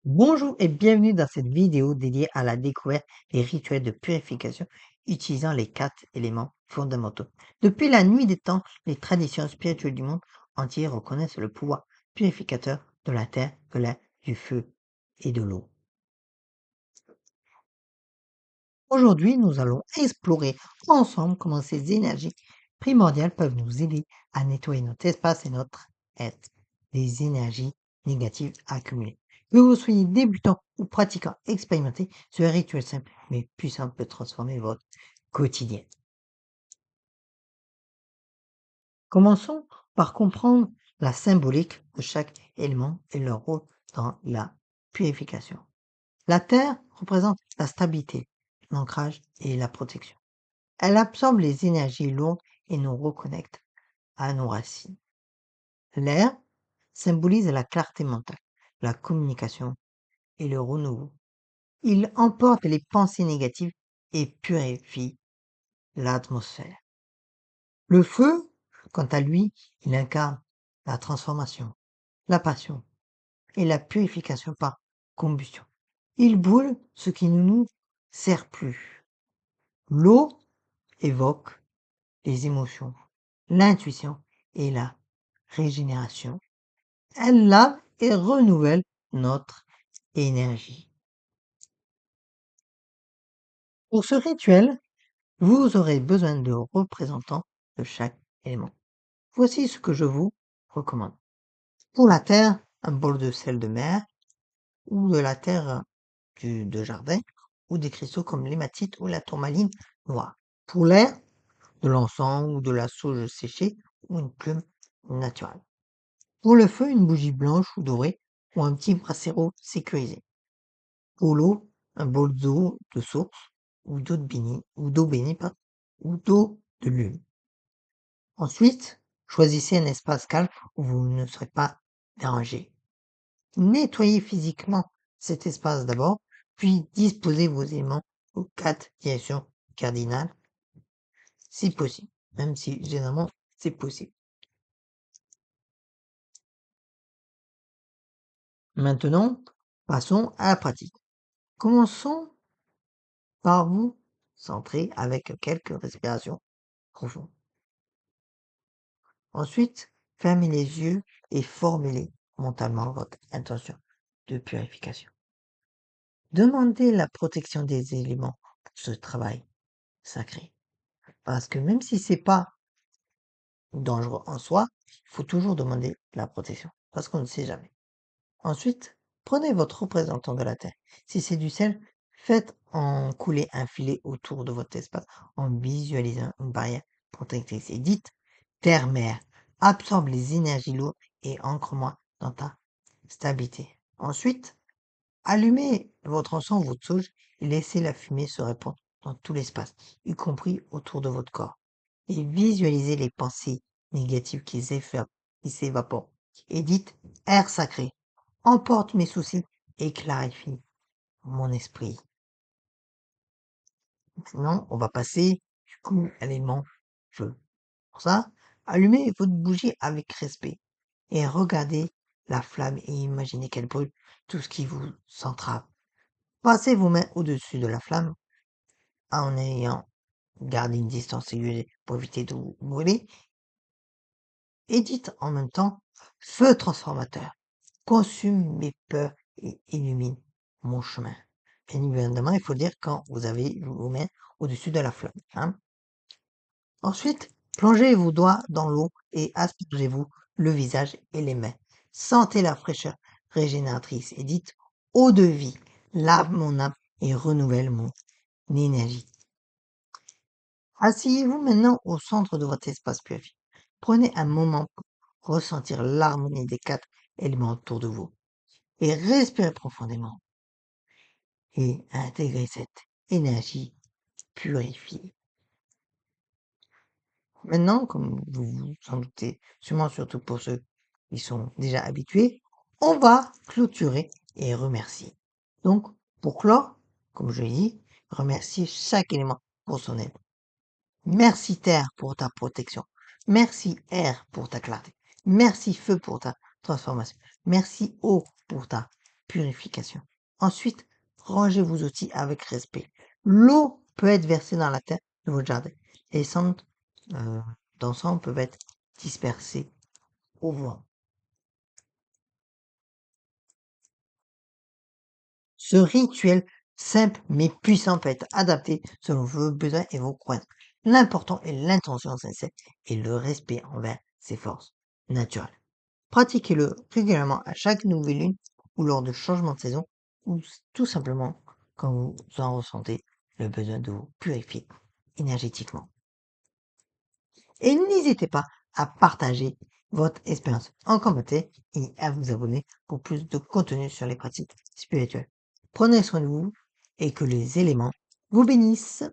Bonjour et bienvenue dans cette vidéo dédiée à la découverte des rituels de purification utilisant les 4 éléments fondamentaux. Depuis la nuit des temps, les traditions spirituelles du monde entier reconnaissent le pouvoir purificateur de la terre, de l'air, du feu et de l'eau. Aujourd'hui, nous allons explorer ensemble comment ces énergies primordiales peuvent nous aider à nettoyer notre espace et notre être des énergies négatives accumulées. Que vous soyez débutant ou pratiquant expérimenté, ce rituel simple mais puissant peut transformer votre quotidien. Commençons par comprendre la symbolique de chaque élément et leur rôle dans la purification. La terre représente la stabilité, l'ancrage et la protection. Elle absorbe les énergies lourdes et nous reconnecte à nos racines. L'air symbolise la clarté mentale, la communication et le renouveau. Il emporte les pensées négatives et purifie l'atmosphère. Le feu, quant à lui, il incarne la transformation, la passion et la purification par combustion. Il brûle ce qui ne nous sert plus. L'eau évoque les émotions, l'intuition et la régénération. Elle lave et renouvelle notre énergie. Pour ce rituel, vous aurez besoin de représentants de chaque élément. Voici ce que je vous recommande. Pour la terre, un bol de sel de mer ou de la terre de jardin ou des cristaux comme l'hématite ou la tourmaline noire. Pour l'air, de l'encens ou de la sauge séchée ou une plume naturelle. Pour le feu, une bougie blanche ou dorée ou un petit brasero sécurisé. Pour l'eau, un bol d'eau de source ou d'eau bénie, pardon, ou d'eau de lune. Ensuite, choisissez un espace calme où vous ne serez pas dérangé. Nettoyez physiquement cet espace d'abord, puis disposez vos éléments aux 4 directions cardinales, si possible, même si généralement c'est possible. Maintenant, passons à la pratique. Commençons par vous centrer avec quelques respirations profondes. Ensuite, fermez les yeux et formulez mentalement votre intention de purification. Demandez la protection des éléments pour ce travail sacré. Parce que même si c'est pas dangereux en soi, il faut toujours demander la protection. Parce qu'on ne sait jamais. Ensuite, prenez votre représentant de la Terre. Si c'est du sel, faites en couler un filet autour de votre espace en visualisant une barrière protectrice. Et dites, Terre-Mère, absorbe les énergies lourdes et ancre-moi dans ta stabilité. Ensuite, allumez votre encens ou votre sauge et laissez la fumée se répandre dans tout l'espace, y compris autour de votre corps. Et visualisez les pensées négatives qui s'évaporent. Et dites, air sacré, emporte mes soucis et clarifie mon esprit. Maintenant, on va passer du coup à l'élément feu. Pour ça, allumez votre bougie avec respect et regardez la flamme et imaginez qu'elle brûle tout ce qui vous entrave. Passez vos mains au-dessus de la flamme en ayant gardé une distance sécurisée pour éviter de vous brûler et dites en même temps, feu transformateur, consume mes peurs et illumine mon chemin. Bien évidemment, il faut dire quand vous avez vos mains au-dessus de la flamme, hein. Ensuite, plongez vos doigts dans l'eau et aspergez-vous le visage et les mains. Sentez la fraîcheur régénératrice et dites, eau de vie, lave mon âme et renouvelle mon énergie. Asseyez-vous maintenant au centre de votre espace purifié. Prenez un moment pour ressentir l'harmonie des 4 éléments autour de vous et respirez profondément et intégrez cette énergie purifiée. Maintenant, comme vous vous en doutez, sûrement surtout pour ceux qui sont déjà habitués, on va clôturer et remercier. Donc, pour clore, comme je l'ai dit, remerciez chaque élément pour son aide. Merci Terre pour ta protection. Merci Air pour ta clarté. Merci Feu pour ta transformation. Merci Eau pour ta purification. Ensuite, rangez vos outils avec respect. L'eau peut être versée dans la terre de votre jardin. Les cendres euh, d'encens peuvent être dispersées au vent. Ce rituel simple mais puissant peut être adapté selon vos besoins et vos croyances. L'important est l'intention sincère et le respect envers ses forces naturelles. Pratiquez-le régulièrement à chaque nouvelle lune ou lors de changements de saison ou tout simplement quand vous en ressentez le besoin de vous purifier énergétiquement. Et n'hésitez pas à partager votre expérience en commentaire et à vous abonner pour plus de contenu sur les pratiques spirituelles. Prenez soin de vous et que les éléments vous bénissent.